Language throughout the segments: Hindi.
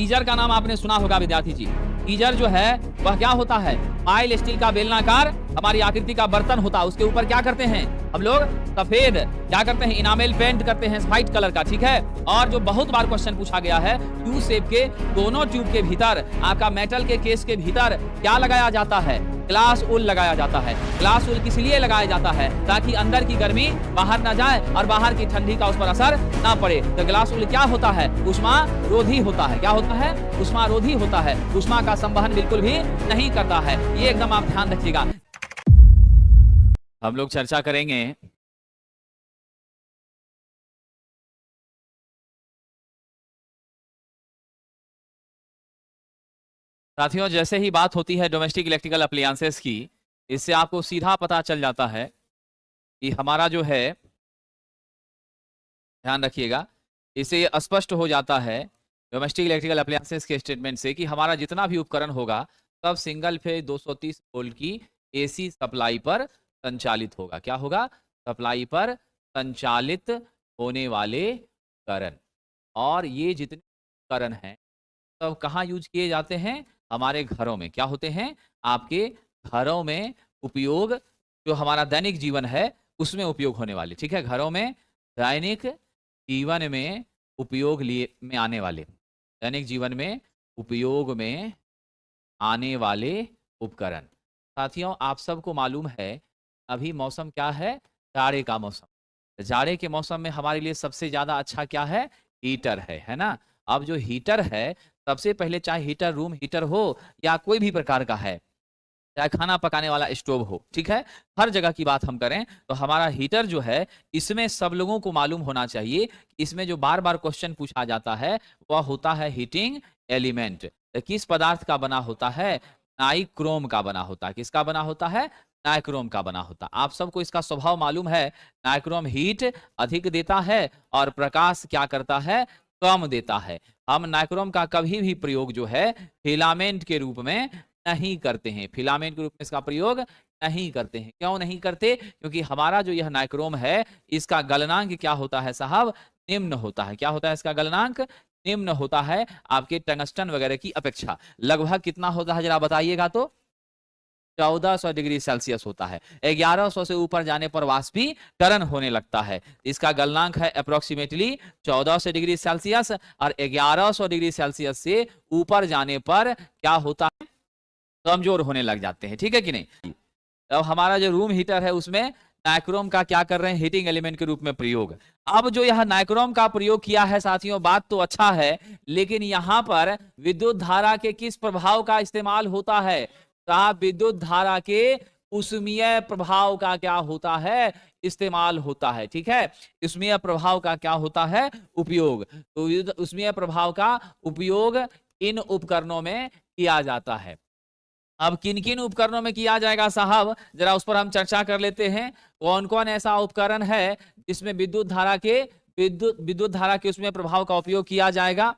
गीजर का नाम आपने सुना होगा विद्यार्थी जी। गीजर जो है वह क्या होता है, माइल स्टील का बेलनाकार हमारी आकृति का बर्तन होता है। उसके ऊपर क्या करते हैं हम लोग, सफेद क्या करते हैं, इनामेल पेंट करते हैं व्हाइट कलर का, ठीक है। और जो बहुत बार क्वेश्चन पूछा गया है, यू शेप के दोनों ट्यूब के भीतर आपका मेटल के केस के भीतर क्या लगाया जाता है, ग्लास वूल लगाया जाता है। ग्लास वूल किस लिए लगाया जाता है, ताकि अंदर की गर्मी बाहर ना जाए और बाहर की ठंडी का उस पर असर ना पड़े। तो ग्लास वूल क्या होता है, उष्मा रोधी होता है। क्या होता है, उष्मा रोधी होता है, उष्मा का संवहन बिल्कुल भी नहीं करता है। ये एकदम आप ध्यान रखिएगा। हम लोग चर्चा करेंगे साथियों, जैसे ही बात होती है डोमेस्टिक इलेक्ट्रिकल अप्लायंसेस की, इससे आपको सीधा पता चल जाता है कि हमारा जो है, ध्यान रखिएगा, इससे ये स्पष्ट हो जाता है डोमेस्टिक इलेक्ट्रिकल अप्लायंसेस के स्टेटमेंट से कि हमारा जितना भी उपकरण होगा सब सिंगल फेज 230 वोल्ट की एसी सप्लाई पर संचालित होगा। क्या होगा, सप्लाई पर संचालित होने वाले उपकरण। और ये जितने उपकरण हैं सब कहाँ यूज किए जाते हैं, हमारे घरों में। क्या होते हैं, आपके घरों में उपयोग, जो हमारा दैनिक जीवन है उसमें उपयोग होने वाले, ठीक है। घरों में दैनिक जीवन में उपयोग में आने वाले, दैनिक जीवन में उपयोग में आने वाले उपकरण। साथियों, आप सबको मालूम है अभी मौसम क्या है, जाड़े का मौसम। जाड़े के मौसम में हमारे लिए सबसे ज्यादा अच्छा क्या है, हीटर है ना। अब जो हीटर है, सबसे पहले चाहे हीटर रूम हीटर हो या कोई भी प्रकार का है, चाहे खाना पकाने वाला स्टोव हो, ठीक है, हर जगह की बात हम करें तो हमारा हीटर जो है, इसमें सब लोगों को मालूम होना चाहिए कि इसमें जो बार बार क्वेश्चन पूछा जाता है वह होता है हीटिंग एलिमेंट। किस पदार्थ का बना होता है, नाइक्रोम का बना होता है। किसका बना होता है, नाइक्रोम का बना होता है। आप सबको इसका स्वभाव मालूम है, नाइक्रोम हीट अधिक देता है और प्रकाश क्या करता है, कम देता है। हम नाइक्रोम का कभी भी प्रयोग जो है फिलामेंट के रूप में नहीं करते हैं, फिलामेंट के रूप में इसका प्रयोग नहीं करते हैं। क्यों नहीं करते, क्योंकि हमारा जो यह नाइक्रोम है इसका गलनांक क्या होता है साहब, निम्न होता है। क्या होता है इसका गलनांक, निम्न होता है आपके टंगस्टन वगैरह की अपेक्षा। लगभग कितना होता है जरा बताइएगा तो, 1400 डिग्री सेल्सियस होता है। 1100 से ऊपर जाने पर वाष्पीकरण होने लगता है। इसका गलनांक है अप्रोक्सीमेटली 1400 डिग्री सेल्सियस, और 1100 डिग्री सेल्सियस से ऊपर जाने पर क्या होता है, कमजोर होने लग जाते हैं, ठीक है कि नहीं। अब हमारा जो रूम हीटर है उसमें नाइक्रोम का क्या कर रहे हैं, हीटिंग एलिमेंट के रूप में प्रयोग। अब जो यह नाइक्रोम का प्रयोग किया है साथियों, बात तो अच्छा है, लेकिन यहाँ पर विद्युत धारा के किस प्रभाव का इस्तेमाल होता है साहब, विद्युत धारा के उष्मीय प्रभाव का क्या होता है, इस्तेमाल होता है, ठीक है। उष्मीय प्रभाव का क्या होता है, उपयोग। तो उष्मीय प्रभाव का उपयोग इन उपकरणों में किया जाता है। अब किन किन उपकरणों में किया जाएगा साहब, जरा उस पर हम चर्चा कर लेते हैं। कौन कौन ऐसा उपकरण है जिसमें विद्युत धारा के उसमें प्रभाव का उपयोग किया जाएगा।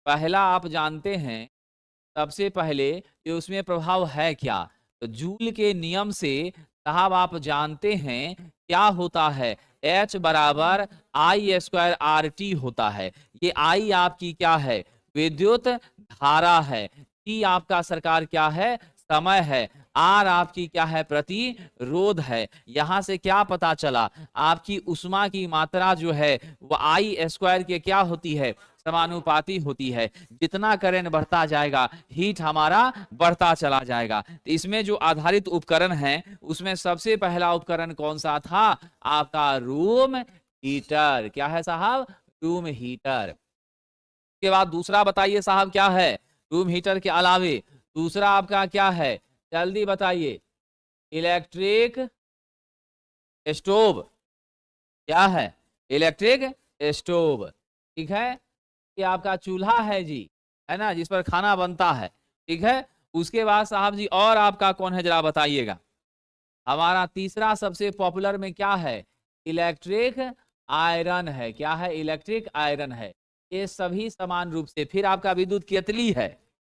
पहला आप जानते हैं, सबसे पहले ये उसमें प्रभाव है क्या, तो जूल के नियम से साहब आप जानते हैं क्या होता है, H बराबर I² RT होता है। ये I आपकी क्या है, विद्युत धारा है। T आपका सरकार क्या है, समय है। R आपकी क्या है, प्रतिरोध है। यहां से क्या पता चला, आपकी उष्मा की मात्रा जो है वो I² के क्या होती है, समानुपाती होती है। जितना करंट बढ़ता जाएगा हीट हमारा बढ़ता चला जाएगा। तो इसमें जो आधारित उपकरण है उसमें सबसे पहला उपकरण कौन सा था, आपका रूम हीटर। क्या है साहब, रूम हीटर। के बाद दूसरा बताइए साहब क्या है, रूम हीटर के अलावे दूसरा आपका क्या है, जल्दी बताइए। Electric stove. क्या है, इलेक्ट्रिक स्टोव, ठीक है। ये आपका चूल्हा है जी, है ना, जिस पर खाना बनता है, ठीक है। उसके बाद साहब जी और आपका कौन है जरा बताइएगा। हमारा तीसरा सबसे पॉपुलर में क्या है, इलेक्ट्रिक आयरन है। क्या है, इलेक्ट्रिक आयरन है। ये सभी समान रूप से, फिर आपका विद्युत केतली है।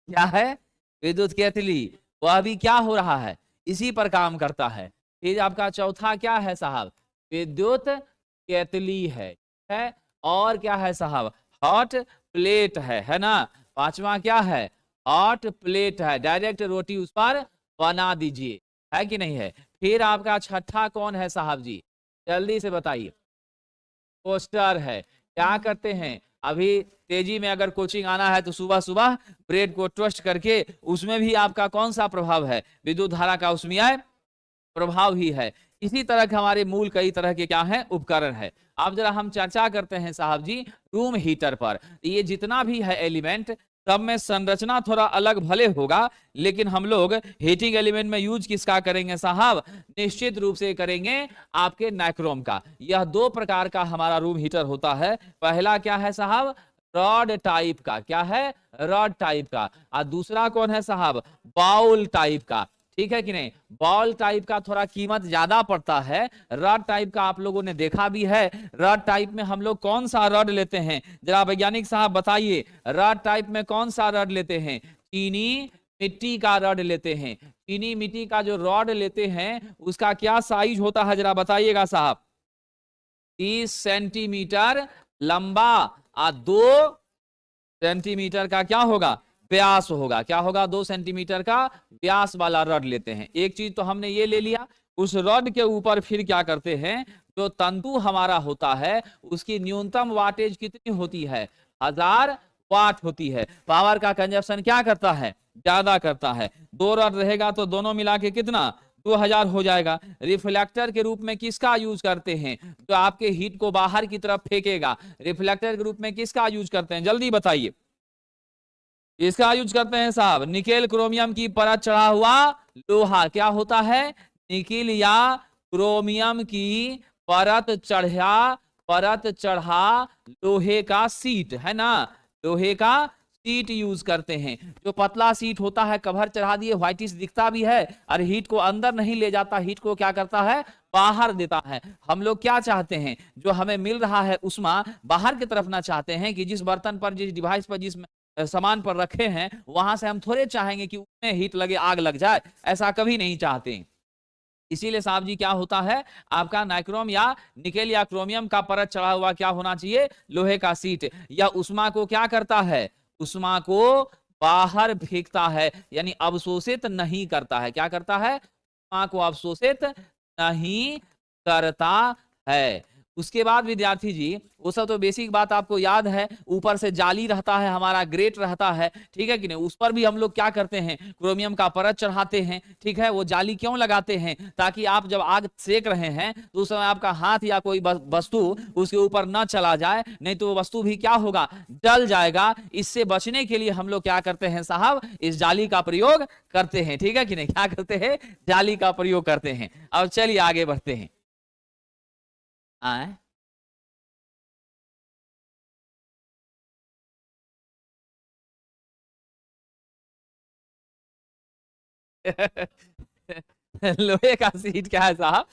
क्या है, विद्युत केतली, वह भी क्या हो रहा है, इसी पर काम करता है। फिर आपका चौथा क्या है साहब, विद्युत केतली है। और क्या है साहब, हॉट प्लेट है ना। पांचवा क्या है, हॉट प्लेट है, डायरेक्ट रोटी उस पर बना दीजिए, है कि नहीं है। फिर आपका छठा कौन है साहब जी, जल्दी से बताइए। टोस्टर है। क्या करते हैं, अभी तेजी में अगर कोचिंग आना है तो सुबह सुबह ब्रेड को टोस्ट करके, उसमें भी आपका कौन सा प्रभाव है, विद्युत धारा का उसमें प्रभाव ही है। इसी तरह के हमारे मूल कई तरह के क्या है, उपकरण है। अब जरा हम चर्चा करते हैं साहब जी रूम हीटर पर। ये जितना भी है एलिमेंट, सब में संरचना थोड़ा अलग भले होगा, लेकिन हम लोग हीटिंग एलिमेंट में यूज किसका करेंगे साहब, निश्चित रूप से करेंगे आपके नाइक्रोम का। यह दो प्रकार का हमारा रूम हीटर होता है। पहला क्या है साहब, रॉड टाइप का, क्या है, रॉड टाइप का। और दूसरा कौन है साहब, बाउल टाइप का, ठीक है कि नहीं। बॉल टाइप का थोड़ा कीमत ज्यादा पड़ता है, रॉड टाइप का आप लोगों ने देखा भी है। रॉड टाइप में हम लोग कौन सा रॉड लेते हैं, जरा वैज्ञानिक साहब बताइए, रॉड टाइप में कौन सा रॉड लेते हैं, चीनी मिट्टी का रॉड लेते हैं। चीनी मिट्टी का जो रॉड लेते हैं उसका क्या साइज होता है, जरा बताइएगा साहब। 30 सेंटीमीटर लंबा और 2 सेंटीमीटर का क्या होगा, व्यास होगा। क्या होगा, 2 सेंटीमीटर का व्यास वाला रॉड लेते हैं। एक चीज तो हमने ये ले लिया। उस रॉड के ऊपर फिर क्या करते हैं, जो तंतु हमारा होता है उसकी न्यूनतम वाटेज कितनी होती है, 1000 वाट होती है। पावर का कंजप्शन क्या करता है, ज्यादा करता है। 2 रॉड रहेगा तो दोनों मिला के कितना, 2000 हो जाएगा। रिफ्लेक्टर के रूप में किसका यूज करते हैं, जो आपके हीट को बाहर की तरफ फेंकेगा, रिफ्लेक्टर के रूप में किसका यूज करते हैं, जल्दी बताइए। इसका यूज करते हैं साहब, निकेल क्रोमियम की परत चढ़ा हुआ लोहा। क्या होता है, निकेल या क्रोमियम की परत चढ़ा लोहे का सीट, है ना, लोहे का सीट यूज करते हैं। जो पतला सीट होता है, कवर चढ़ा दिए, व्हाइटिश दिखता भी है और हीट को अंदर नहीं ले जाता, हीट को क्या करता है, बाहर देता है। हम लोग क्या चाहते हैं, जो हमें मिल रहा है उष्मा बाहर की तरफ ना चाहते हैं, कि जिस बर्तन पर, जिस डिवाइस पर, जिस सामान पर रखे हैं, वहां से हम थोड़े चाहेंगे कि उसमें हीट लगे, आग लग जाए, ऐसा कभी नहीं चाहते। इसीलिए साहब जी क्या होता है, आपका नाइक्रोम या निकेल या क्रोमियम का परत चढ़ा हुआ क्या होना चाहिए, लोहे का सीट। या उष्मा को क्या करता है, उष्मा को बाहर फेंकता है, यानी अवशोषित नहीं करता है। क्या करता है, उष्मा को अवशोषित नहीं करता है। उसके बाद विद्यार्थी जी, वो सब तो बेसिक बात आपको याद है। ऊपर से जाली रहता है, हमारा ग्रेट रहता है, ठीक है कि नहीं। उस पर भी हम लोग क्या करते हैं, क्रोमियम का परत चढ़ाते हैं, ठीक है। वो जाली क्यों लगाते हैं, ताकि आप जब आग सेक रहे हैं तो उस समय आपका हाथ या कोई वस्तु उसके ऊपर न चला जाए, नहीं तो वो वस्तु भी क्या होगा, जल जाएगा। इससे बचने के लिए हम लोग क्या करते हैं साहब, इस जाली का प्रयोग करते हैं, ठीक है कि नहीं। क्या करते हैं, जाली का प्रयोग करते हैं। अब चलिए आगे बढ़ते हैं। आए लोहे का सीट क्या है साहब,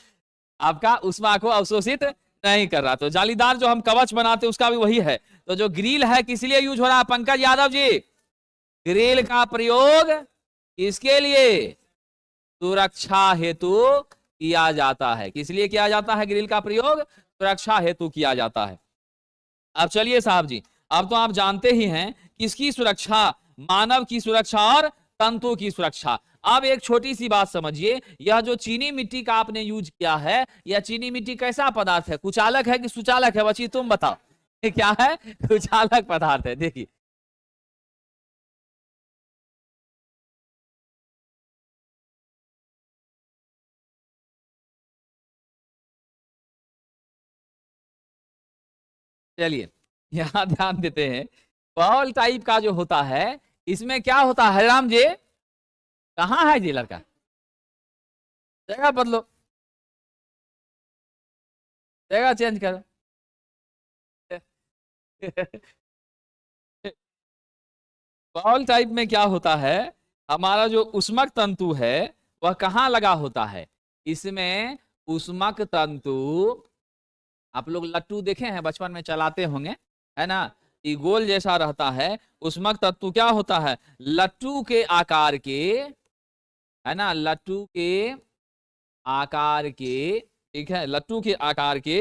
आपका उष्मा को अवशोषित नहीं कर रहा। तो जालीदार जो हम कवच बनाते उसका भी वही है। तो जो ग्रिल है किस लिए यूज हो रहा है पंकज यादव जी, ग्रिल का प्रयोग किसके लिए, सुरक्षा हेतु किया जाता है। किस लिए किया जाता है, ग्रिल का प्रयोग सुरक्षा हेतु किया जाता है। अब चलिए साहब जी, अब तो आप जानते ही हैं किसकी सुरक्षा, मानव की सुरक्षा और तंतु की सुरक्षा। अब एक छोटी सी बात समझिए, यह जो चीनी मिट्टी का आपने यूज किया है, यह चीनी मिट्टी कैसा पदार्थ है, कुचालक है कि सुचालक है, बच्ची तुम बताओ। ये क्या है, कुचालक पदार्थ है। देखिए चलिए यहाँ ध्यान देते हैं, बॉल टाइप का जो होता है, इसमें क्या होता है, राम जी कहाँ है जी लड़का, जगह बदलो, जगह चेंज करो। बॉल टाइप में क्या होता है, हमारा जो उष्मक तंतु है वह कहाँ लगा होता है, इसमें उष्मक तंतु, आप लोग लट्टू देखे हैं बचपन में चलाते होंगे, है ना, ये गोल जैसा रहता है। उष्मक तंतु क्या होता है, लट्टू के आकार के, है ना, लट्टू के आकार के, ठीक है, लट्टू के आकार के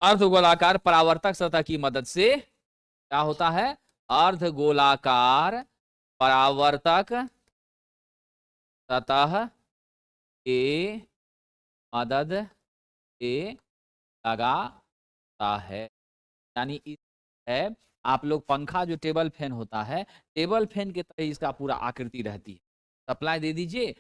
अर्धगोलाकार परावर्तक सतह की मदद से क्या होता है, अर्धगोलाकार परावर्तक सतह के मदद से लगाता है। यानी इस है, आप लोग पंखा जो टेबल फैन होता है, टेबल फैन की तरह इसका पूरा आकृति रहती है। सप्लाई दे दीजिए,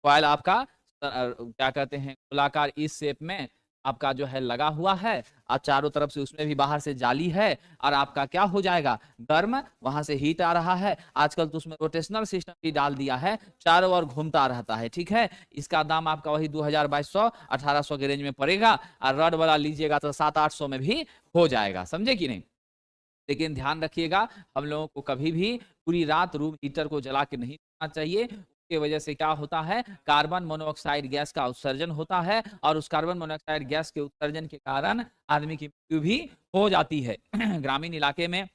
कॉइल आपका क्या कहते हैं गोलाकार इस शेप में आपका जो है लगा हुआ है, और चारों तरफ से उसमें भी बाहर से जाली है, और आपका क्या हो जाएगा, गर्म, वहां से हीट आ रहा है। आजकल तो उसमें रोटेशनल सिस्टम भी डाल दिया है, चारों ओर घूमता रहता है। ठीक है, इसका दाम आपका वही 2200 1800 के रेंज में पड़ेगा, और रड वाला लीजिएगा तो 700-800 में भी हो जाएगा, समझे कि नहीं। लेकिन ध्यान रखिएगा, हम लोगों को कभी भी पूरी रात रूम हीटर को जला के नहीं रखना चाहिए। उसके वजह से क्या होता है, कार्बन मोनोऑक्साइड गैस का उत्सर्जन होता है, और उस कार्बन मोनोऑक्साइड गैस के उत्सर्जन के कारण आदमी की मृत्यु भी हो जाती है। ग्रामीण इलाके में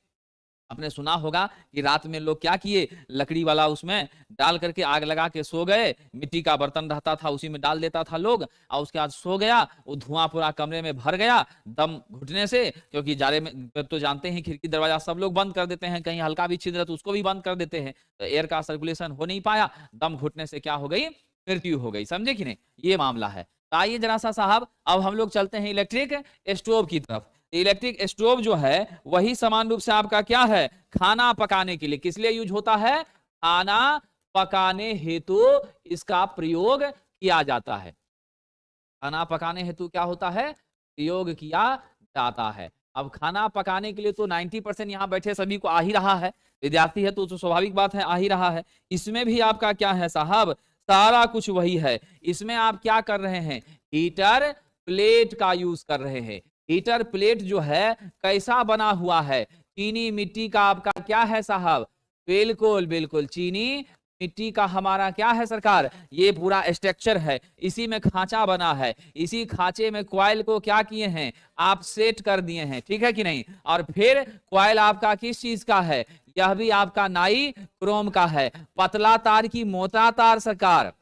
आपने सुना होगा कि रात में लोग क्या किए, लकड़ी वाला उसमें डाल करके आग लगा के सो गए, मिट्टी का बर्तन रहता था उसी में डाल देता था लोग, और उसके बाद सो गया, वो धुआं पूरा कमरे में भर गया दम घुटने से, क्योंकि जाड़े में तो जानते हैं खिड़की दरवाजा सब लोग बंद कर देते हैं, कहीं हल्का भी छिद्र तो उसको भी बंद कर देते हैं, तो एयर का सर्कुलेशन हो नहीं पाया, दम घुटने से क्या हो गई, मृत्यु हो गई, समझे कि नहीं, ये मामला है। तो आइए जरा सा साहब, अब हम लोग चलते हैं इलेक्ट्रिक स्टोव की तरफ। इलेक्ट्रिक स्टोव जो है वही समान रूप से आपका क्या है, खाना पकाने के लिए, किस लिए यूज होता है, खाना पकाने हेतु इसका प्रयोग किया जाता है। खाना पकाने हेतु क्या होता है, प्रयोग किया जाता है। अब खाना पकाने के लिए तो 90% यहाँ बैठे सभी को आ ही रहा है, विद्यार्थी है तो स्वाभाविक बात है आ ही रहा है। इसमें भी आपका क्या है साहब, सारा कुछ वही है। इसमें आप क्या कर रहे हैं, हीटर प्लेट का यूज कर रहे हैं। हीटर प्लेट जो है कैसा बना हुआ है, चीनी मिट्टी का आपका क्या है साहब, बिल्कुल बिल्कुल चीनी मिट्टी का हमारा क्या है सरकार, ये पूरा स्ट्रक्चर है, इसी में खांचा बना है, इसी खांचे में कॉइल को क्या किए हैं, आप सेट कर दिए हैं, ठीक है कि नहीं। और फिर कॉइल आपका किस चीज का है, यह भी आपका नाई क्रोम का है। पतला तार की मोटा तार सरकार,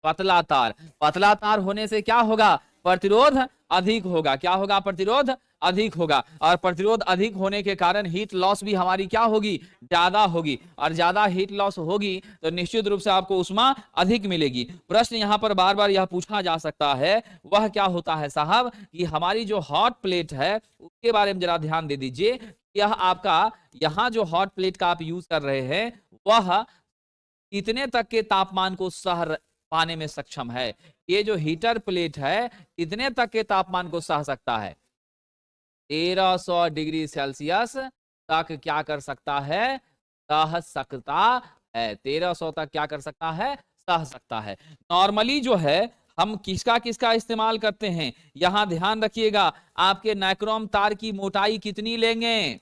पतला तार, पतला तार होने से क्या होगा, प्रतिरोध अधिक होगा, क्या होगा, प्रतिरोध अधिक होगा, और प्रतिरोध अधिक होने के कारण हीट लॉस भी हमारी क्या होगी, ज्यादा होगी, और ज्यादा हीट लॉस होगी तो निश्चित रूप से आपको उष्मा अधिक मिलेगी। प्रश्न यहाँ पर बार बार यह पूछा जा सकता है, वह क्या होता है साहब, कि हमारी जो हॉट प्लेट है उसके बारे में जरा ध्यान दे दीजिए। यह आपका यहाँ जो हॉट प्लेट का आप यूज कर रहे हैं वह कितने तक के तापमान को सह पाने में सक्षम है, ये जो हीटर प्लेट है कितने तक के तापमान को सह सकता है, 1300 डिग्री सेल्सियस तक क्या कर सकता है, सह सकता है, 1300 तक क्या कर सकता है, सह सकता है। नॉर्मली जो है हम किसका किसका इस्तेमाल करते हैं, यहां ध्यान रखिएगा, आपके नाइक्रोम तार की मोटाई कितनी लेंगे,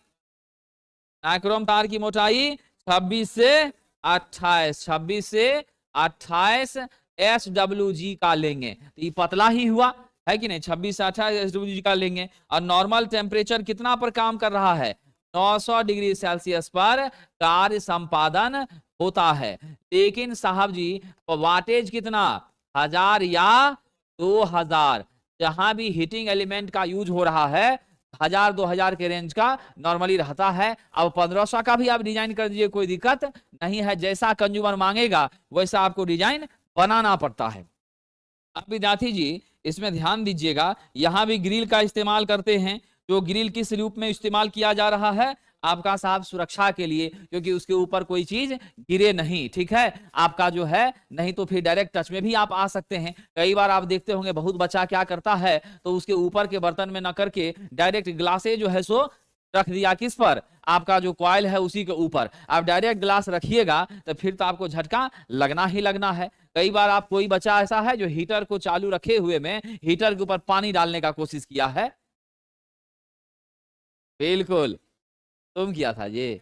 नाइक्रोम तार की मोटाई 26 से 28, 26 से 28 SWG का लेंगे, तो ये पतला ही हुआ है कि नहीं, 26 से 28 SWG का लेंगे। और नॉर्मल टेम्परेचर कितना पर काम कर रहा है, 900 डिग्री सेल्सियस पर कार्य संपादन होता है। लेकिन साहब जी वाटेज कितना, 1000 या 2000, जहां भी हीटिंग एलिमेंट का यूज हो रहा है 1000-2000 के रेंज का नॉर्मली रहता है। अब 1500 का भी आप डिजाइन कर दीजिए, कोई दिक्कत नहीं है, जैसा कंज्यूमर मांगेगा वैसा आपको डिजाइन बनाना पड़ता है। अब विद्यार्थी जी इसमें ध्यान दीजिएगा, यहां भी ग्रिल का इस्तेमाल करते हैं, जो ग्रिल किस रूप में इस्तेमाल किया जा रहा है, आपका साहब सुरक्षा के लिए, क्योंकि उसके ऊपर कोई चीज गिरे नहीं, ठीक है, आपका जो है, नहीं तो फिर डायरेक्ट टच में भी आप आ सकते हैं। कई बार आप देखते होंगे बहुत बच्चा क्या करता है, तो उसके ऊपर के बर्तन में न करके डायरेक्ट ग्लासे जो है सो रख दिया किस पर, आपका जो कॉइल है उसी के ऊपर। आप डायरेक्ट ग्लास रखिएगा तो फिर तो आपको झटका लगना ही लगना है। कई बार आप कोई बच्चा ऐसा है जो हीटर को चालू रखे हुए में हीटर के ऊपर पानी डालने का कोशिश किया है, बिल्कुल तुम किया था ये,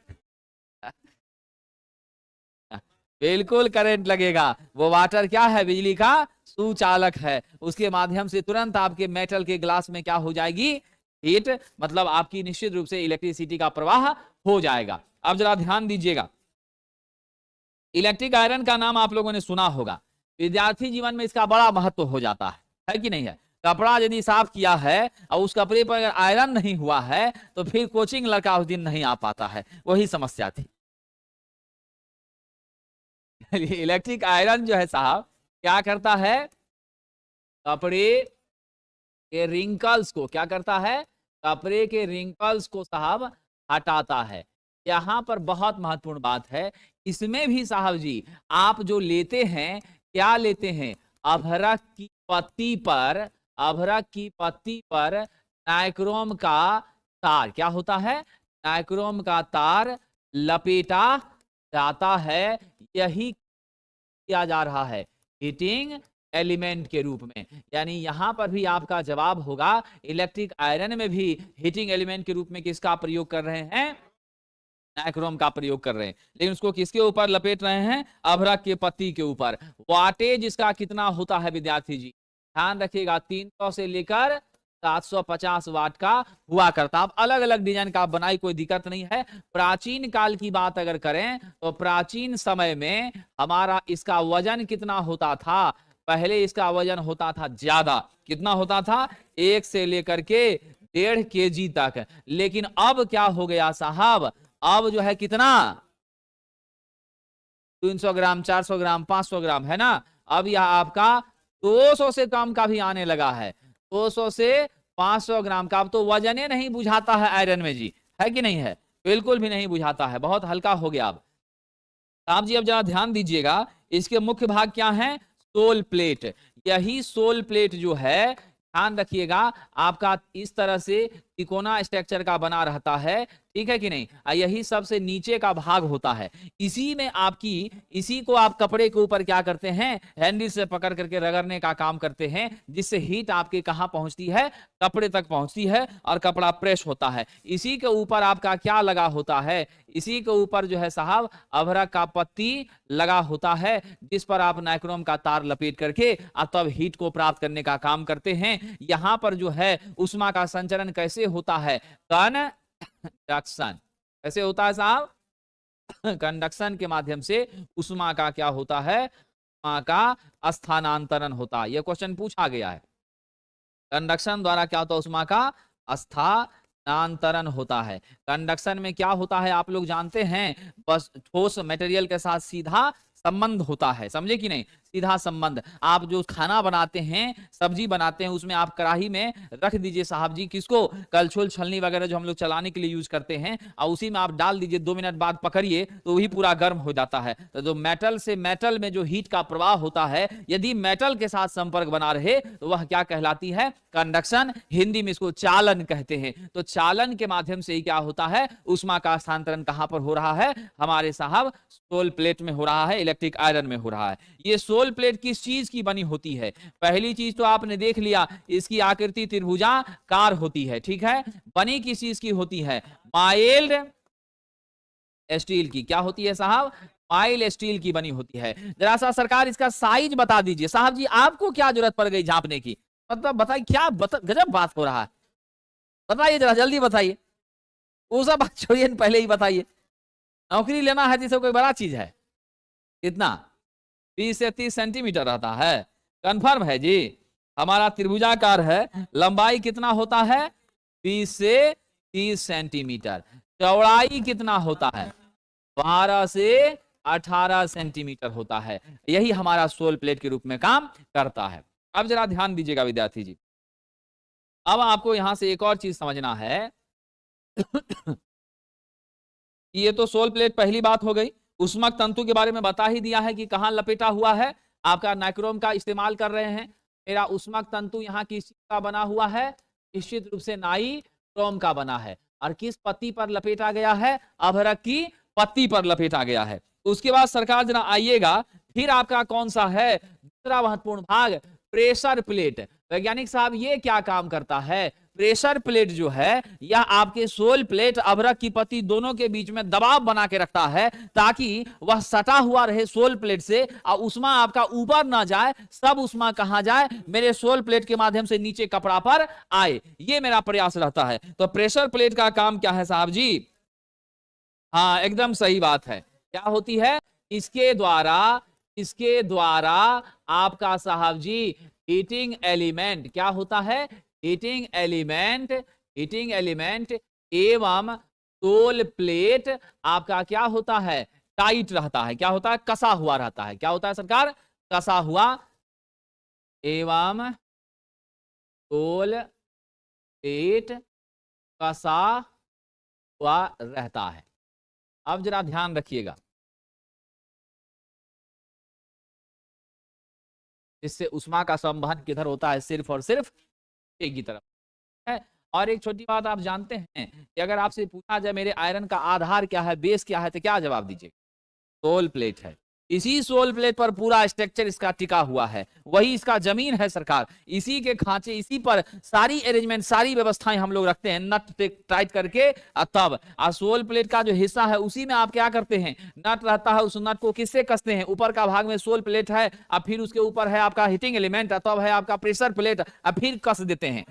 बिल्कुल करंट लगेगा। वो वाटर क्या है, बिजली का सुचालक है, उसके माध्यम से तुरंत आपके मेटल के ग्लास में क्या हो जाएगी, हीट, मतलब आपकी निश्चित रूप से इलेक्ट्रिसिटी का प्रवाह हो जाएगा। अब जरा ध्यान दीजिएगा, इलेक्ट्रिक आयरन का नाम आप लोगों ने सुना होगा, विद्यार्थी जीवन में इसका बड़ा महत्व हो जाता है कि नहीं है। कपड़ा यदि साफ किया है और उस कपड़े पर अगर आयरन नहीं हुआ है तो फिर कोचिंग लड़का उस दिन नहीं आ पाता है, वही समस्या थी। इलेक्ट्रिक आयरन जो है साहब क्या करता है, कपड़े के रिंकल्स को क्या करता है, कपड़े के रिंकल्स को साहब हटाता है। यहाँ पर बहुत महत्वपूर्ण बात है, इसमें भी साहब जी आप जो लेते हैं, क्या लेते हैं, अभ्रक की पत्ती पर, अभ्रक की पत्ती पर नाइक्रोम का तार, क्या होता है, नाइक्रोम का तार लपेटा जाता है। यही किया जा रहा है हीटिंग एलिमेंट के रूप में। यानी यहां पर भी आपका जवाब होगा, इलेक्ट्रिक आयरन में भी हीटिंग एलिमेंट के रूप में किसका प्रयोग कर रहे हैं, नाइक्रोम का प्रयोग कर रहे हैं। लेकिन उसको किसके ऊपर लपेट रहे हैं, अभ्रक के पत्ती के ऊपर। वाटेज इसका कितना होता है विद्यार्थी जी, ध्यान रखिएगा, 300 से लेकर 750 वाट का हुआ करता। अब अलग अलग डिजाइन का बनाई, कोई दिक्कत नहीं है। प्राचीन काल की बात अगर करें तो प्राचीन समय में हमारा इसका वजन कितना होता था, पहले इसका वजन होता था ज्यादा, कितना होता था, 1 से लेकर के 1.5 kg तक। लेकिन अब क्या हो गया साहब, अब जो है कितना, 300 ग्राम, 400 ग्राम, 500 ग्राम, है ना। अब यह आपका 200 से कम का भी आने लगा है, 200 से 500 ग्राम का। अब तो वजने नहीं बुझाता है आयरन में जी, है कि नहीं है, बिल्कुल भी नहीं बुझाता है, बहुत हल्का हो गया। अब आप जी अब जरा ध्यान दीजिएगा, इसके मुख्य भाग क्या हैं, सोल प्लेट। यही सोल प्लेट जो है, ध्यान रखिएगा, आपका इस तरह से तिकोना स्ट्रक्चर का बना रहता है, ठीक है कि नहीं। यही सबसे नीचे का भाग होता है। इसी में आपकी, इसी को आप कपड़े के ऊपर क्या करते हैं, हैंडल से पकड़ करके रगड़ने का काम करते हैं, जिससे हीट आपके कहां पहुंचती है, कपड़े तक पहुंचती है और कपड़ा प्रेस होता है। इसी के ऊपर आपका क्या लगा होता है, इसी के ऊपर जो है साहब अभ्रक का पत्ती लगा होता है, जिस पर आप नाइक्रोम का तार लपेट करके तब हीट को प्राप्त करने का काम करते हैं। यहां पर जो है उष्मा का संचरण कैसे होता है, कंडक्शन, कैसे होता है साहब, कंडक्शन के माध्यम से उष्मा का क्या होता है, उष्मा का स्थानांतरण होता है। यह क्वेश्चन पूछा गया है, कंडक्शन द्वारा क्या होता है, उष्मा का स्थानांतरण होता है। कंडक्शन में क्या होता है आप लोग जानते हैं, बस ठोस मटेरियल के साथ सीधा संबंध होता है, समझे कि नहीं, सीधा संबंध। आप जो खाना बनाते हैं, सब्जी बनाते हैं, उसमें आप कढ़ाई में रख दीजिए साहब जी, किसको, कलछुल छलनी वगैरह जो हम लोग चलाने के लिए यूज करते हैं, और उसी में आप डाल दीजिए, 2 मिनट बाद पकड़िए तो वही पूरा गर्म हो जाता है। तो जो मेटल से मेटल में जो हीट का प्रवाह होता है, यदि मेटल के साथ संपर्क बना रहे तो वह क्या कहलाती है, कंडक्शन। हिंदी में इसको चालन कहते हैं। तो चालन के माध्यम से ही क्या होता है, उष्मा का स्थानांतरण कहां पर हो रहा है, हमारे साहब सोल प्लेट में हो रहा है, इलेक्ट्रिक आयरन में हो रहा है। ये सोल प्लेट किस चीज की बनी होती है, पहली चीज तो आपने देख लिया, इसकी आकृति त्रिभुजाकार होती है, ठीक है। बनी किस चीज की होती है, माइल्ड स्टील की, क्या होती है साहब, माइल्ड स्टील की बनी होती है। जरा सा सरकार इसका साइज बता दीजिए। साहब जी आपको क्या जरूरत पड़ गई झांपने की, मतलब बताइए, क्या गजब बात हो रहा है, बताइए जरा जल्दी बताइए, वो सब बात छोड़िए, पहले ही बताइए। नौकरी लेना है जिसे कोई बड़ा चीज है, कितना, 20 से 30 सेंटीमीटर रहता है, कंफर्म है जी। हमारा त्रिभुजाकार है, लंबाई कितना होता है, 20 से 30 सेंटीमीटर, चौड़ाई कितना होता है, 12 से 18 सेंटीमीटर होता है। यही हमारा सोल प्लेट के रूप में काम करता है। अब जरा ध्यान दीजिएगा विद्यार्थी जी, अब आपको यहां से एक और चीज समझना है। ये तो सोल प्लेट पहली बात हो गई। उष्मक तंतु के बारे में बता ही दिया है कि कहां लपेटा हुआ है, आपका नाइक्रोम का इस्तेमाल कर रहे हैं। मेरा उष्मक तंतु यहाँ किस चीज का बना हुआ है, निश्चित रूप से नाइक्रोम का बना है। और किस पत्ती पर लपेटा गया है, अभ्रक की पत्ती पर लपेटा गया है। उसके बाद सरकार जरा आइएगा, फिर आपका कौन सा है दूसरा महत्वपूर्ण भाग, प्रेशर प्लेट। वैज्ञानिक साहब ये क्या काम करता है, प्रेशर प्लेट जो है यह आपके सोल प्लेट अभ्रक की पत्ती दोनों के बीच में दबाव बना के रखता है, ताकि वह सटा हुआ रहे सोल प्लेट से और उष्मा आपका ऊपर ना जाए, सब उष्मा कहां जाए, मेरे सोल प्लेट के माध्यम से नीचे कपड़ा पर आए। ये मेरा प्रयास रहता है। तो प्रेशर प्लेट का काम क्या है साहब जी, हाँ एकदम सही बात है, क्या होती है, इसके द्वारा इसके द्वारा आपका साहब जी हीटिंग एलिमेंट क्या होता है, हीटिंग एलिमेंट एवं सोल प्लेट आपका क्या होता है, टाइट रहता है, क्या होता है, कसा हुआ रहता है, क्या होता है सरकार, कसा हुआ, एवं सोल प्लेट कसा हुआ रहता है। अब जरा ध्यान रखिएगा, इससे उष्मा का संवहन किधर होता है, सिर्फ और सिर्फ एक की तरफ है। और एक छोटी बात आप जानते हैं कि अगर आपसे पूछा जाए मेरे आयरन का आधार क्या है, बेस क्या है, तो क्या जवाब दीजिएगा, सोल प्लेट है। इसी सोल प्लेट पर पूरा स्ट्रक्चर इसका टिका हुआ है, वही इसका जमीन है सरकार, इसी के खांचे, इसी पर सारी अरेंजमेंट, सारी व्यवस्थाएं हम लोग रखते हैं, नट टाइट करके। तब सोल प्लेट का जो हिस्सा है उसी में आप क्या करते हैं, नट रहता है, उस नट को किससे कसते हैं, ऊपर का भाग में सोल प्लेट है, अब फिर उसके ऊपर है आपका हीटिंग एलिमेंट, तब है आपका प्रेशर प्लेट, अब फिर कस देते हैं।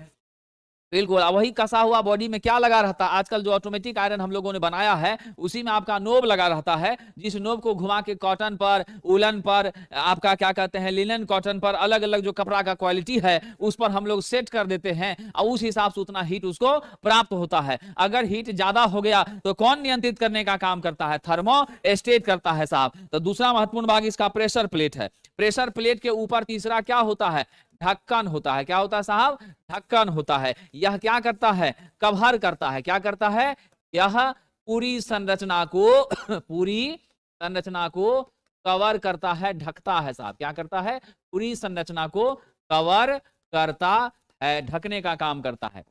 बिल्कुल, वही कसा हुआ बॉडी में क्या लगा रहता है, आजकल जो ऑटोमेटिक आयरन हम लोगों ने बनाया है उसी में आपका नोब लगा रहता है, जिस नोब को घुमा के कॉटन पर, उलन पर, आपका क्या कहते हैं लिनन कॉटन पर, अलग अलग जो कपड़ा का क्वालिटी है उस पर हम लोग सेट कर देते हैं और उस हिसाब से उतना हीट उसको प्राप्त होता है। अगर हीट ज्यादा हो गया तो कौन नियंत्रित करने का काम करता है, थर्मोस्टेट करता है साहब। तो दूसरा महत्वपूर्ण भाग इसका प्रेशर प्लेट है। प्रेशर प्लेट के ऊपर तीसरा क्या होता है, ढक्कन होता है। क्या होता है साहब, ढक्कन होता है। यह क्या करता है, कवर करता है, क्या करता है, यह पूरी संरचना को पूरी संरचना को कवर करता है, ढकता है साहब, क्या करता है, पूरी संरचना को कवर करता है, ढकने का काम करता है।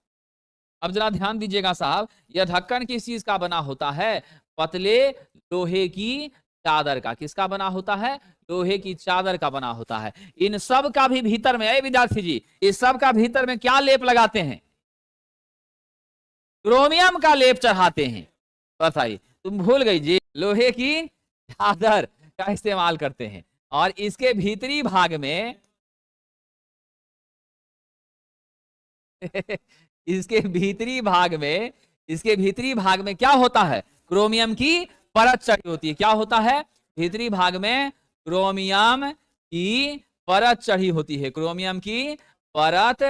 अब जरा ध्यान दीजिएगा साहब, यह ढक्कन किस चीज का बना होता है, पतले लोहे की चादर का। किसका बना होता है, लोहे की चादर का बना होता है। इन सब का भी भीतर में, विद्यार्थी जी, इस सब का भीतर में क्या लेप लगाते हैं, क्रोमियम का लेप चढ़ाते हैं। बताइए, तुम भूल गई जी, लोहे की चादर का इस्तेमाल करते हैं। और इसके भीतरी भाग में इसके भीतरी भाग में क्या होता है, क्रोमियम की परत चढ़ी होती है। क्या होता है, भीतरी भाग में क्रोमियम की परत चढ़ी होती है, क्रोमियम की परत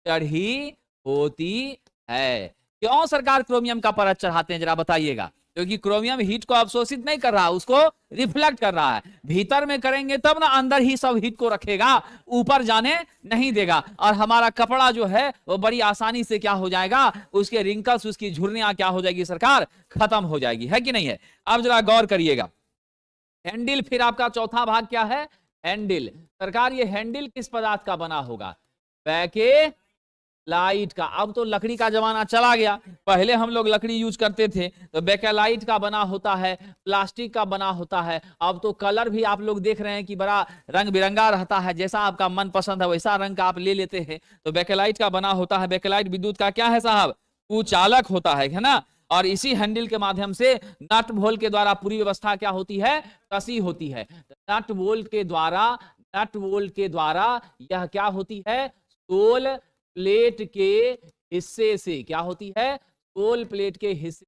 चढ़ी होती है। क्यों सरकार क्रोमियम का परत चढ़ाते हैं, जरा बताइएगा। क्योंकि क्रोमियम हीट को अवशोषित नहीं कर रहा, उसको रिफ्लेक्ट कर रहा है। भीतर में करेंगे तब ना अंदर ही सब हीट को रखेगा, ऊपर जाने नहीं देगा। और हमारा कपड़ा जो है वो बड़ी आसानी से क्या हो जाएगा, उसके रिंकल्स, उसकी झुर्रियां क्या हो जाएगी सरकार, खत्म हो जाएगी, है कि नहीं है। अब जरा गौर करिएगा, हैंडल, फिर आपका चौथा भाग क्या है, हैंडल। सरकार ये हैंडल किस पदार्थ का बना होगा, बेकेलाइट का। अब तो लकड़ी का जमाना चला गया, पहले हम लोग लकड़ी यूज करते थे, तो बेकेलाइट का बना होता है, प्लास्टिक का बना होता है। अब तो कलर भी आप लोग देख रहे हैं कि बड़ा रंग बिरंगा रहता है, जैसा आपका मन पसंद है वैसा रंग का आप ले लेते हैं। तो बेकेलाइट का बना होता है। बेकेलाइट विद्युत का क्या है साहब, कुचालक होता है ना। और इसी हैंडल के माध्यम से नट बोल्ट के द्वारा पूरी व्यवस्था क्या होती है, कसी होती है। नट बोल्ट के द्वारा यह क्या होती है, सोल प्लेट के हिस्से से क्या होती है, सोल प्लेट के हिस्से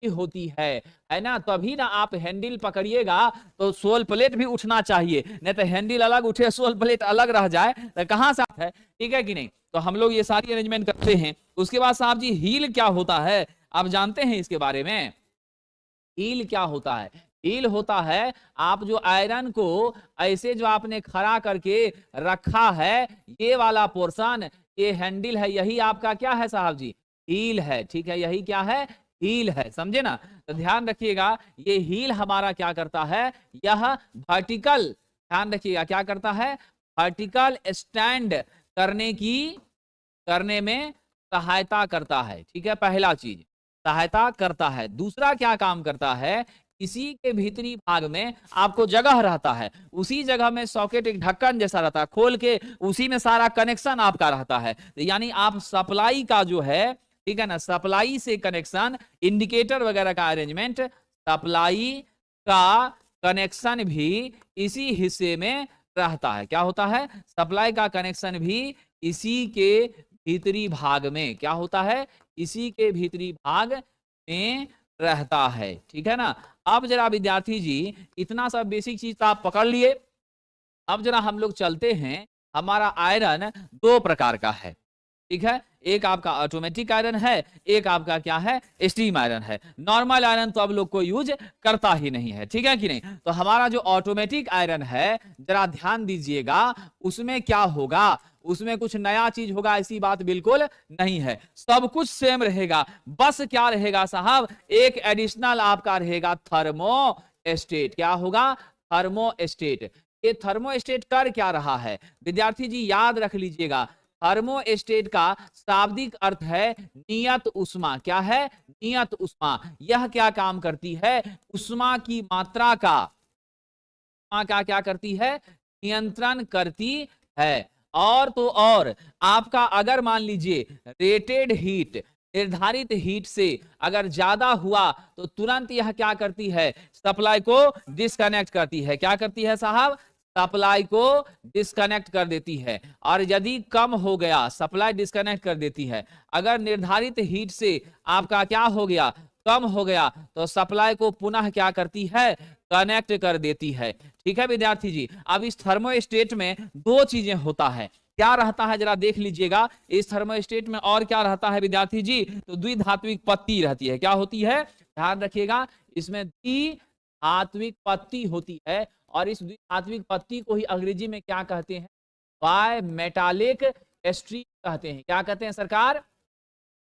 से होती है ना। तभी ना आप हैंडल पकड़िएगा तो सोल प्लेट भी उठना चाहिए, नहीं तो हैंडल अलग उठे सोल प्लेट अलग रह जाए तो कहां से है, ठीक है कि नहीं। तो हम लोग ये सारी अरेंजमेंट करते हैं। उसके बाद साहब जी हील क्या होता है, आप जानते हैं इसके बारे में। हील क्या होता है, हील होता है आप जो आयरन को ऐसे जो आपने खड़ा करके रखा है, ये वाला पोर्शन, ये हैंडल है, यही आपका क्या है साहब जी, हील है, ठीक है, यही क्या है, हील है, समझे ना। तो ध्यान रखिएगा, ये हील हमारा क्या करता है, यह वर्टिकल, ध्यान रखिएगा क्या करता है, वर्टिकल स्टैंड करने में सहायता करता है, ठीक है, पहला चीज सहायता करता है। दूसरा क्या काम करता है, इसी के भीतरी भाग में आपको जगह रहता है, उसी जगह में सॉकेट एक ढक्कन जैसा रहता है, खोल के उसी में सारा कनेक्शन आपका रहता है। यानी आप सप्लाई का जो है, ठीक है ना, सप्लाई से कनेक्शन, इंडिकेटर वगैरह का अरेंजमेंट, सप्लाई का कनेक्शन भी इसी हिस्से में रहता है। क्या होता है, सप्लाई का कनेक्शन भी इसी के भीतरी भाग में क्या होता है, इसी के भीतरी भाग में रहता है, ठीक है ना। अब जरा विद्यार्थी जी इतना सब बेसिक चीज तो आप पकड़ लिए। अब जरा हम लोग चलते हैं, हमारा आयरन दो प्रकार का है, ठीक है। एक आपका ऑटोमेटिक आयरन है, एक आपका क्या है, स्टीम आयरन है। नॉर्मल आयरन तो अब लोग को यूज करता ही नहीं है, ठीक है कि नहीं। तो हमारा जो ऑटोमेटिक आयरन है, जरा ध्यान दीजिएगा, उसमें क्या होगा, उसमें कुछ नया चीज होगा ऐसी बात बिल्कुल नहीं है, सब कुछ सेम रहेगा। बस क्या रहेगा साहब, एक एडिशनल आपका रहेगा थर्मो स्टेट। क्या होगा, थर्मो स्टेट। ये थर्मो स्टेट कर क्या रहा है विद्यार्थी जी, याद रख लीजिएगा, थर्मोस्टेट का शाब्दिक अर्थ है नियत उष्मा। क्या है, नियत उष्मा। यह क्या काम करती है, उष्मा की मात्रा का क्या करती है, नियंत्रण करती है। और तो और आपका अगर मान लीजिए रेटेड हीट, निर्धारित हीट से अगर ज्यादा हुआ तो तुरंत यह क्या करती है, सप्लाई को डिस्कनेक्ट करती है। क्या करती है साहब, सप्लाई को डिस्कनेक्ट कर देती है। और यदि कम हो गया, सप्लाई डिस्कनेक्ट कर देती है। अगर निर्धारित हीट से आपका क्या हो गया, कम हो गया, तो सप्लाई को पुनः क्या करती है, कनेक्ट कर देती है। ठीक है विद्यार्थी जी। अब इस थर्मोस्टेट में दो चीजें होता है, क्या रहता है जरा देख लीजिएगा। इस थर्मोस्टेट में और क्या रहता है विद्यार्थी जी, तो द्विधात्विक पत्ती रहती है। क्या होती है, ध्यान रखिएगा, इसमें द्विधात्विक पत्ती होती है। और इस द्विधात्विक पत्ती को ही अंग्रेजी में क्या कहते हैं, बाय मेटालिक स्ट्रीप कहते हैं। क्या कहते हैं सरकार,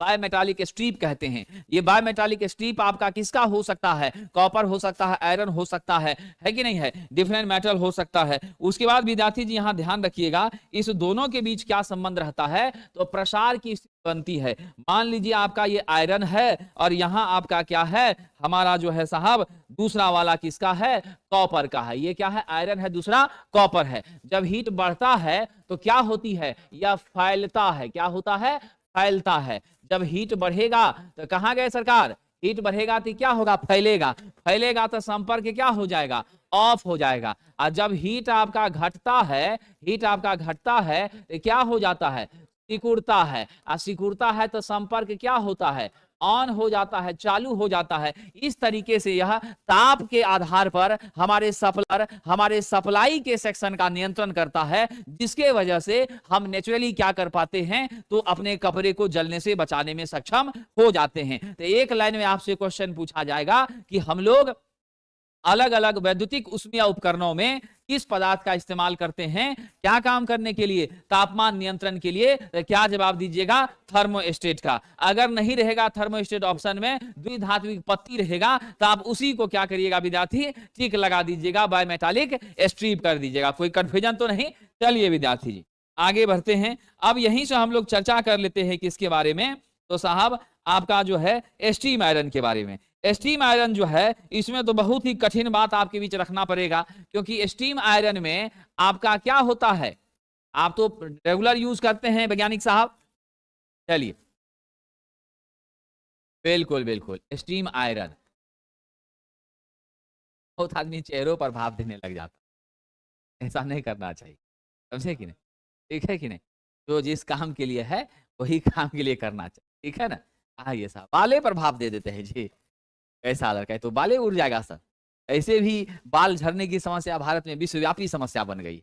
बाय मेटालिक स्ट्रीप कहते हैं। ये बाय मेटालिक स्ट्रीप आपका किसका हो सकता है, कॉपर हो सकता है, आयरन हो सकता है कि नहीं है, डिफरेंट मेटल हो सकता है। उसके बाद विद्यार्थी जी यहां ध्यान रखिएगा, इस दोनों के बीच क्या संबंध रहता है, तो प्रसार की स्थिति बनती है। मान लीजिए आपका ये आयरन है और यहां आपका क्या है, हमारा जो है साहब दूसरा वाला किसका है, कॉपर का है। ये क्या है, आयरन है, दूसरा कॉपर है। जब हीट बढ़ता है तो क्या होती है, यह फैलता है। क्या होता है, फैलता है। जब हीट बढ़ेगा तो कहां गए सरकार, हीट बढ़ेगा तो क्या होगा, फैलेगा। फैलेगा तो संपर्क क्या हो जाएगा, ऑफ हो जाएगा। और जब हीट आपका घटता है, हीट आपका घटता है तो क्या हो जाता है, सिकुड़ता है। और सिकुड़ता है तो संपर्क क्या होता है, ऑन हो जाता है, चालू हो जाता है। इस तरीके से यह ताप के आधार पर हमारे सप्लायर, हमारे सप्लाई के सेक्शन का नियंत्रण करता है, जिसके वजह से हम नेचुरली क्या कर पाते हैं, तो अपने कपड़े को जलने से बचाने में सक्षम हो जाते हैं। तो एक लाइन में आपसे क्वेश्चन पूछा जाएगा कि हम लोग अलग अलग वैद्युतिक ऊष्मीय उपकरणों में किस पदार्थ का इस्तेमाल करते हैं, क्या काम करने के लिए, तापमान नियंत्रण के लिए, तो क्या जवाब दीजिएगा, थर्मोस्टेट का। अगर नहीं रहेगा थर्मोस्टेट ऑप्शन में, द्विधात्विक पत्ती रहेगा, तो आप उसी को क्या करिएगा विद्यार्थी, टिक लगा दीजिएगा, बाय मेटालिक स्ट्रीप कर दीजिएगा। कोई कंफ्यूजन तो नहीं। चलिए विद्यार्थी जी आगे बढ़ते हैं। अब यहीं से हम लोग चर्चा कर लेते हैं किसके बारे में, तो साहब आपका जो है स्टीम आयरन के बारे में। स्टीम आयरन जो है, इसमें तो बहुत ही कठिन बात आपके बीच रखना पड़ेगा, क्योंकि स्टीम आयरन में आपका क्या होता है, आप तो रेगुलर यूज करते हैं वैज्ञानिक साहब। चलिए बिल्कुल बिल्कुल, स्टीम आयरन, बहुत आदमी चेहरों पर भाव देने लग जाता, ऐसा नहीं करना चाहिए, समझे कि नहीं, ठीक है कि नहीं। जो जिस काम के लिए है वही काम के लिए करना चाहिए, ठीक है ना। आइए साहब, बाले पर भाव दे देते हैं जी, ऐसा लड़का है तो बाले उड़ जाएगा सर। ऐसे भी बाल झड़ने की समस्या भारत में विश्वव्यापी समस्या बन गई,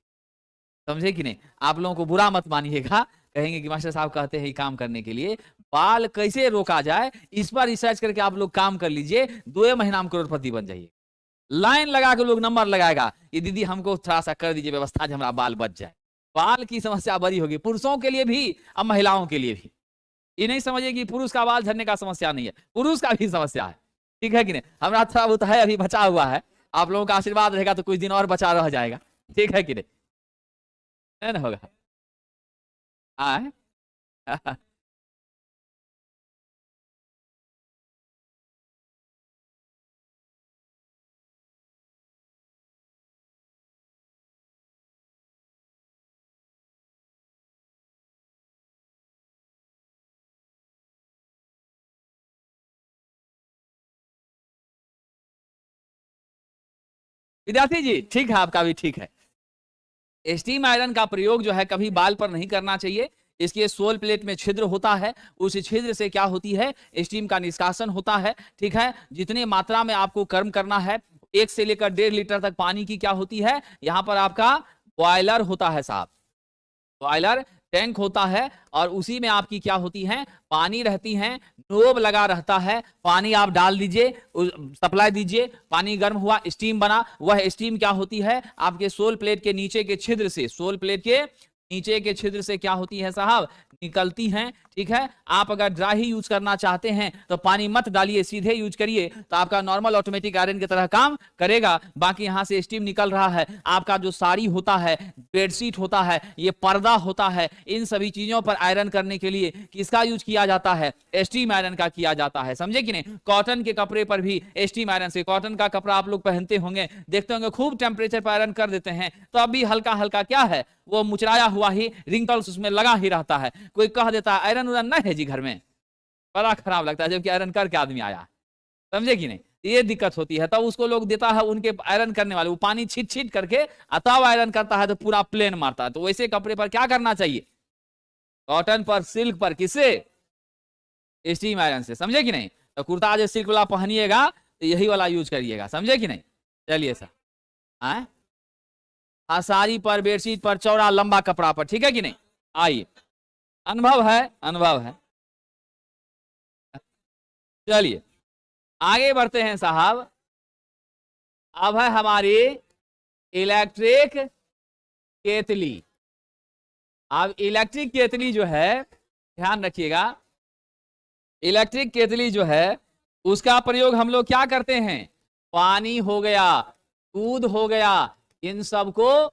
समझे कि नहीं। आप लोगों को बुरा मत मानिएगा, कहेंगे कि मास्टर साहब कहते हैं काम करने के लिए, बाल कैसे रोका जाए इस पर रिसर्च करके आप लोग काम कर लीजिए, 2 महीना में करोड़पति बन जाइए। लाइन लगा के लोग नंबर लगाएगा, ये दीदी हमको थोड़ा सा कर दीजिए व्यवस्था जो हमारा बाल बच जाए। बाल की समस्या बड़ी होगी, पुरुषों के लिए भी और महिलाओं के लिए भी। ये नहीं समझिए कि पुरुष का बाल झड़ने का समस्या नहीं है, पुरुष का भी समस्या है, ठीक है कि नहीं। हमारा थोड़ा बहुत है अभी बचा हुआ है, आप लोगों का आशीर्वाद रहेगा तो कुछ दिन और बचा रह जाएगा, ठीक है कि नहीं, है ना होगा। हाँ विद्यार्थी जी, ठीक है, आपका भी ठीक है। स्टीम आयरन का प्रयोग जो है कभी बाल पर नहीं करना चाहिए, इसके सोल प्लेट में छिद्र होता है, उस छिद्र से क्या होती है, स्टीम का निष्कासन होता है। ठीक है, जितनी मात्रा में आपको गर्म करना है, 1 से लेकर 1.5 लीटर तक पानी की क्या होती है, यहां पर आपका बॉयलर होता है साहब, बॉयलर टैंक होता है, और उसी में आपकी क्या होती है, पानी रहती है, नोब लगा रहता है, पानी आप डाल दीजिए, सप्लाई दीजिए, पानी गर्म हुआ, स्टीम बना, वह स्टीम क्या होती है, आपके सोल प्लेट के नीचे के छिद्र से, सोल प्लेट के नीचे के छिद्र से क्या होती है साहब, निकलती हैं। ठीक है, आप अगर ड्राई ही यूज करना चाहते हैं तो पानी मत डालिए, सीधे यूज करिए, तो आपका नॉर्मल ऑटोमेटिक आयरन की तरह काम करेगा। बाकी यहां से स्टीम निकल रहा है, आपका जो साड़ी होता है, बेडशीट होता है, ये पर्दा होता है, इन सभी चीजों पर आयरन करने के लिए किसका यूज किया जाता है, स्टीम आयरन का किया जाता है, समझे कि नहीं। कॉटन के कपड़े पर भी स्टीम आयरन से, कॉटन का कपड़ा आप लोग पहनते होंगे, देखते होंगे खूब टेम्परेचर पर आयरन कर देते हैं, तो अभी हल्का हल्का क्या है, वो मुचराया हुआ ही रिंकल्स उसमें लगा ही रहता है। कोई कह देता है आयरन उरन नहीं है जी घर में, बड़ा खराब लगता है, जबकि आयरन करके आदमी आया, समझे कि नहीं। ये दिक्कत होती है, तब उसको लोग देता है उनके आयरन करने वाले, वो पानी छीट छीट करके तब आयरन करता है, तो पूरा प्लेन मारता है। तो वैसे कपड़े पर क्या करना चाहिए, कॉटन पर, सिल्क पर, किससे, स्टीम आयरन से, समझे कि नहीं। तो कुर्ता जो सिल्क वाला पहनिएगा तो यही वाला यूज करिएगा, समझे कि नहीं। चलिए सर, हाँ, साड़ी पर, बेडशीट पर, चौड़ा लंबा कपड़ा पर, ठीक है कि नहीं। आइए, अनुभव है, अनुभव है। चलिए आगे बढ़ते हैं साहब। अब है हमारी इलेक्ट्रिक केतली। अब इलेक्ट्रिक केतली जो है, ध्यान रखिएगा, इलेक्ट्रिक केतली जो है उसका प्रयोग हम लोग क्या करते हैं, पानी हो गया, दूध हो गया, इन सबको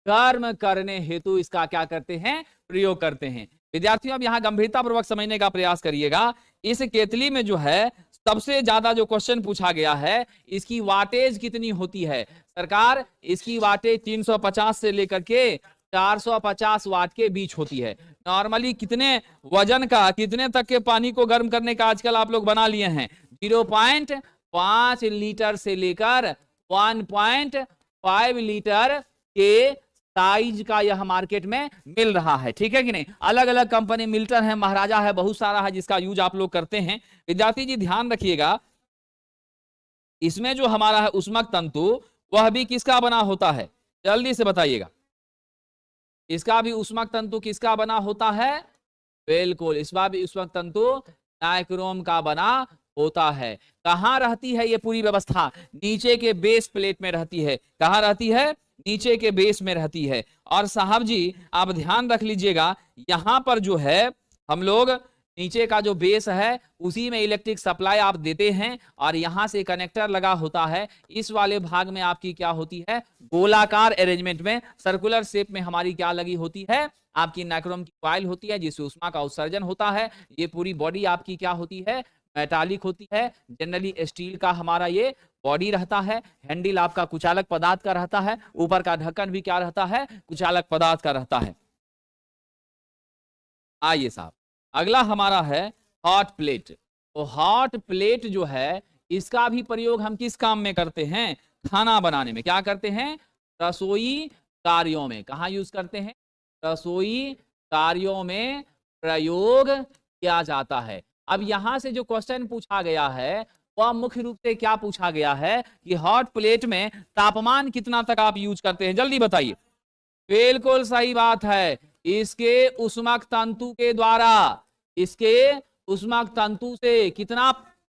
गर्म करने हेतु इसका क्या करते हैं, प्रयोग करते हैं। विद्यार्थियों अब यहां गंभीरता पूर्वक समझने का प्रयास करिएगा। इस केतली में जो है सबसे ज्यादा जो क्वेश्चन पूछा गया है, इसकी वाटेज कितनी होती है सरकार, इसकी वाटेज 350 से लेकर के 450 वाट के बीच होती है। नॉर्मली कितने वजन का, कितने तक के पानी को गर्म करने का आजकल आप लोग बना लिए हैं, 0.5 लीटर से लेकर 1.5 लीटर के साइज का यह मार्केट में मिल रहा है, ठीक है कि नहीं। अलग अलग कंपनी, मिल्टन है, महाराजा है, बहुत सारा है जिसका यूज आप लोग करते हैं। विद्यार्थी जी ध्यान रखिएगा, इसमें जो हमारा है उष्मक तंतु, वह भी किसका बना होता है, जल्दी से बताइएगा, इसका भी उष्मक तंतु किसका बना होता है, बिल्कुल इसका भी उष्मक तंतु नाइक्रोम का बना होता है। कहां रहती है ये पूरी व्यवस्था, नीचे के बेस प्लेट में रहती है। कहां रहती है, नीचे के बेस में रहती है। और साहब जी आप ध्यान रख लीजिएगा, यहां पर जो है हम लोग नीचे का जो बेस है उसी में इलेक्ट्रिक सप्लाई आप देते हैं, और यहां से कनेक्टर लगा होता है। इस वाले भाग में आपकी क्या होती है, गोलाकार अरेंजमेंट में, सर्कुलर शेप में हमारी क्या लगी होती है, आपकी नाइक्रोम की कॉइल होती है, जिससे उष्मा का उत्सर्जन होता है। ये पूरी बॉडी आपकी क्या होती है, मेटालिक होती है, जनरली स्टील का हमारा ये बॉडी रहता है। हैंडल आपका कुचालक पदार्थ का रहता है, ऊपर का ढक्कन भी क्या रहता है, कुचालक पदार्थ का रहता है। आइए साहब, अगला हमारा है हॉट प्लेट। तो हॉट प्लेट जो है इसका भी प्रयोग हम किस काम में करते हैं, खाना बनाने में। क्या करते हैं, रसोई कार्यों में। कहाँ यूज करते हैं, रसोई कार्यों में प्रयोग किया जाता है। अब यहां से जो क्वेश्चन पूछा गया है वह मुख्य रूप से क्या पूछा गया है कि हॉट प्लेट में तापमान कितना तक आप यूज करते हैं, जल्दी बताइए। बिल्कुल सही बात है, इसके उष्मक तंतु के द्वारा, इसके उष्मक तंतु से कितना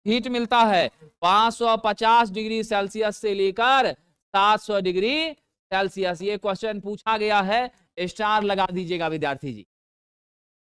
हीट मिलता है, 550 डिग्री सेल्सियस से लेकर 700 डिग्री सेल्सियस। ये क्वेश्चन पूछा गया है, स्टार लगा दीजिएगा विद्यार्थी जी,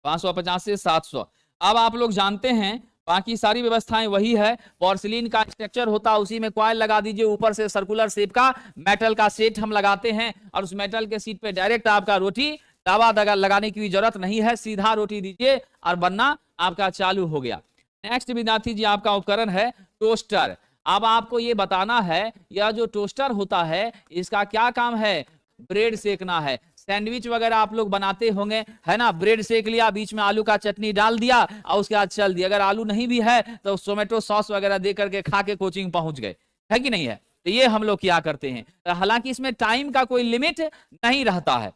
550 से 700। अब आप लोग जानते हैं बाकी सारी व्यवस्थाएं वही है। पोर्सिलीन का स्ट्रक्चर होता है, उसी में कॉइल लगा दीजिए, ऊपर से सर्कुलर शेप का मेटल का सेट हम लगाते हैं, और उस मेटल के सीट पे डायरेक्ट आपका रोटी, तवा दगा लगाने की भी जरूरत नहीं है, सीधा रोटी दीजिए और बनना आपका चालू हो गया। नेक्स्ट विद्यार्थी जी आपका उपकरण है टोस्टर। अब आपको ये बताना है, यह जो टोस्टर होता है इसका क्या काम है, ब्रेड सेकना है। सैंडविच वगैरह आप लोग बनाते होंगे, है ना, ब्रेड सेक लिया, बीच में आलू का चटनी डाल दिया और उसके बाद चल दिया। अगर आलू नहीं भी है तो टोमेटो सॉस वगैरह दे करके खा के कोचिंग पहुंच गए, है कि नहीं है। तो ये हम लोग क्या करते हैं। हालांकि इसमें टाइम का कोई लिमिट नहीं रहता है,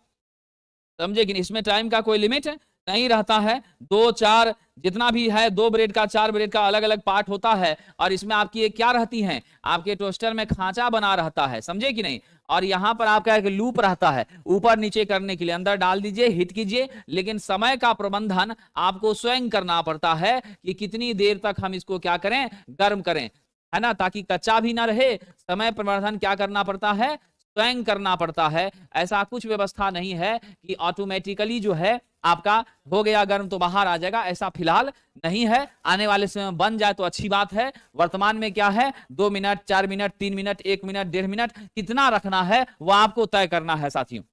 समझे कि नहीं, इसमें टाइम का कोई लिमिट नहीं रहता है। 2 4 जितना भी है, 2 ब्रेड का 4 ब्रेड का अलग अलग पार्ट होता है, और इसमें आपकी एक क्या रहती है, आपके टोस्टर में खांचा बना रहता है, समझे कि नहीं। और यहाँ पर आपका एक लूप रहता है, ऊपर नीचे करने के लिए अंदर डाल दीजिए, हिट कीजिए। लेकिन समय का प्रबंधन आपको स्वयं करना पड़ता है कि कितनी देर तक हम इसको क्या करें, गर्म करें, है ना, ताकि कच्चा भी ना रहे। समय प्रबंधन क्या करना पड़ता है, स्वयं करना पड़ता है। ऐसा कुछ व्यवस्था नहीं है कि ऑटोमेटिकली जो है आपका हो गया गर्म तो बाहर आ जाएगा, ऐसा फिलहाल नहीं है। आने वाले समय में बन जाए तो अच्छी बात है। वर्तमान में क्या है, 2 minute, 4 minute, 3 minute, 1 minute, 1.5 minute, कितना रखना है वो आपको तय करना है साथियों।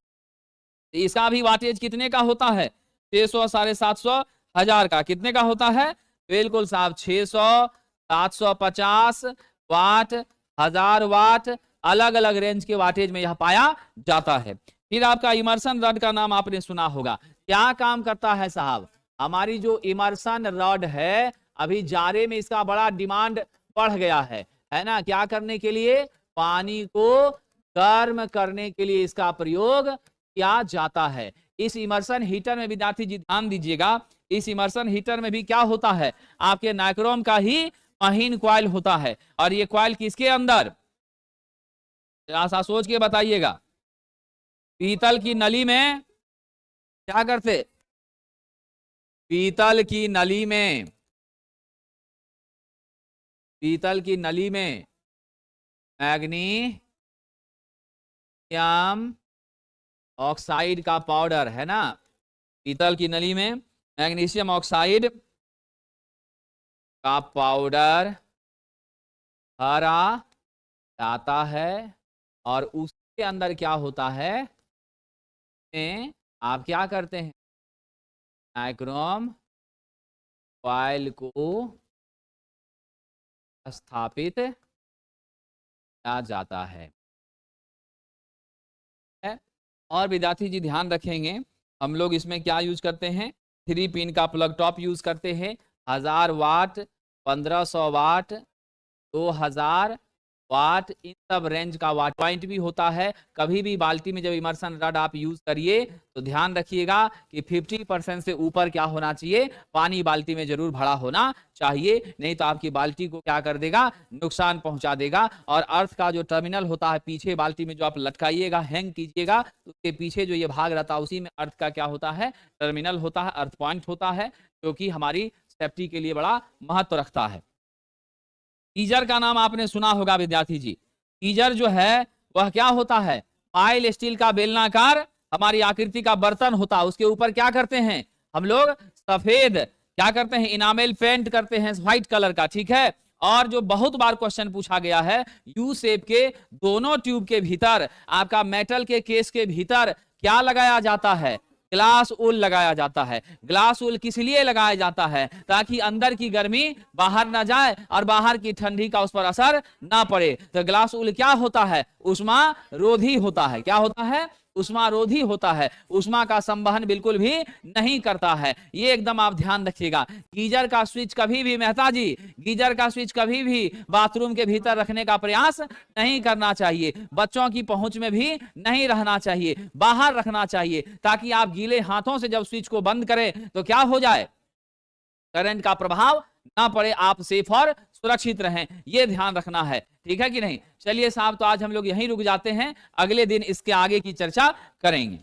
इसका भी वाटेज कितने का होता है, 600, 750, 1000 का। कितने का होता है, बिल्कुल साहब 600, 750 वाट, 1000 वाट, अलग अलग रेंज के वाटेज में यह पाया जाता है। फिर आपका इमर्सन रॉड का नाम आपने सुना होगा। क्या काम करता है साहब, हमारी जो इमर्सन रॉड है, अभी जाड़े में इसका बड़ा डिमांड बढ़ गया है ना। क्या करने के लिए, पानी को गर्म करने के लिए इसका प्रयोग किया जाता है। इस इमर्सन हीटर में विद्यार्थी जी ध्यान दीजिएगा, इस इमर्सन हीटर में भी क्या होता है, आपके नाइक्रोम का ही महीन कॉइल होता है। और ये कॉइल किसके अंदर, सा सोच के बताइएगा। पीतल की नली में क्या करते, पीतल की नली में, पीतल की नली में मैग्नीशियम ऑक्साइड का पाउडर, है ना। पीतल की नली में मैग्नीशियम ऑक्साइड का पाउडर भरा जाता है, और उसके अंदर क्या होता है, आप क्या करते हैं, नाइक्रोम कॉइल को स्थापित किया जाता है। और विद्यार्थी जी ध्यान रखेंगे, हम लोग इसमें क्या यूज करते हैं, 3 पिन का प्लग टॉप यूज करते हैं। 1000 वाट, 1500 वाट, 2000 वाट, इन सब रेंज का वाट पॉइंट भी होता है। कभी भी बाल्टी में जब इमर्सन रॉड आप यूज करिए तो ध्यान रखिएगा कि 50% से ऊपर क्या होना चाहिए, पानी बाल्टी में जरूर भरा होना चाहिए, नहीं तो आपकी बाल्टी को क्या कर देगा, नुकसान पहुंचा देगा। और अर्थ का जो टर्मिनल होता है पीछे बाल्टी में जो आप लटकाइएगा, हैंग कीजिएगा, तो उसके पीछे जो ये भाग रहता है उसी में अर्थ का क्या होता है, टर्मिनल होता है, अर्थ पॉइंट होता है, जो कि हमारी सेफ्टी के लिए बड़ा महत्व रखता है। गीजर का नाम आपने सुना होगा विद्यार्थी जी। गीजर जो है वह क्या होता है, माइल स्टील का बेलनाकार हमारी आकृति का बर्तन होता है। उसके ऊपर क्या करते हैं हम लोग, सफेद क्या करते हैं, इनामेल पेंट करते हैं व्हाइट कलर का, ठीक है। और जो बहुत बार क्वेश्चन पूछा गया है, यू शेप के दोनों ट्यूब के भीतर, आपका मेटल के केस के भीतर क्या लगाया जाता है, ग्लास वूल लगाया जाता है। ग्लास वूल किस लिए लगाया जाता है, ताकि अंदर की गर्मी बाहर ना जाए और बाहर की ठंडी का उस पर असर ना पड़े। तो ग्लास वूल क्या होता है, उष्मा रोधी होता है। क्या होता है, उष्मा रोधी होता है, उष्मा का संवहन बिल्कुल भी नहीं करता है। ये एकदम आप ध्यान रखिएगा। गीजर का स्विच कभी भी, मेहता जी, गीजर का स्विच कभी भी बाथरूम के भीतर रखने का प्रयास नहीं करना चाहिए, बच्चों की पहुंच में भी नहीं रहना चाहिए, बाहर रखना चाहिए, ताकि आप गीले हाथों से जब स्विच को बंद करें तो क्या हो जाए, करंट का प्रभाव ना पड़े, आप सेफ और सुरक्षित रहें, ये ध्यान रखना है, ठीक है कि नहीं। चलिए साहब, तो आज हम लोग यहीं रुक जाते हैं, अगले दिन इसके आगे की चर्चा करेंगे।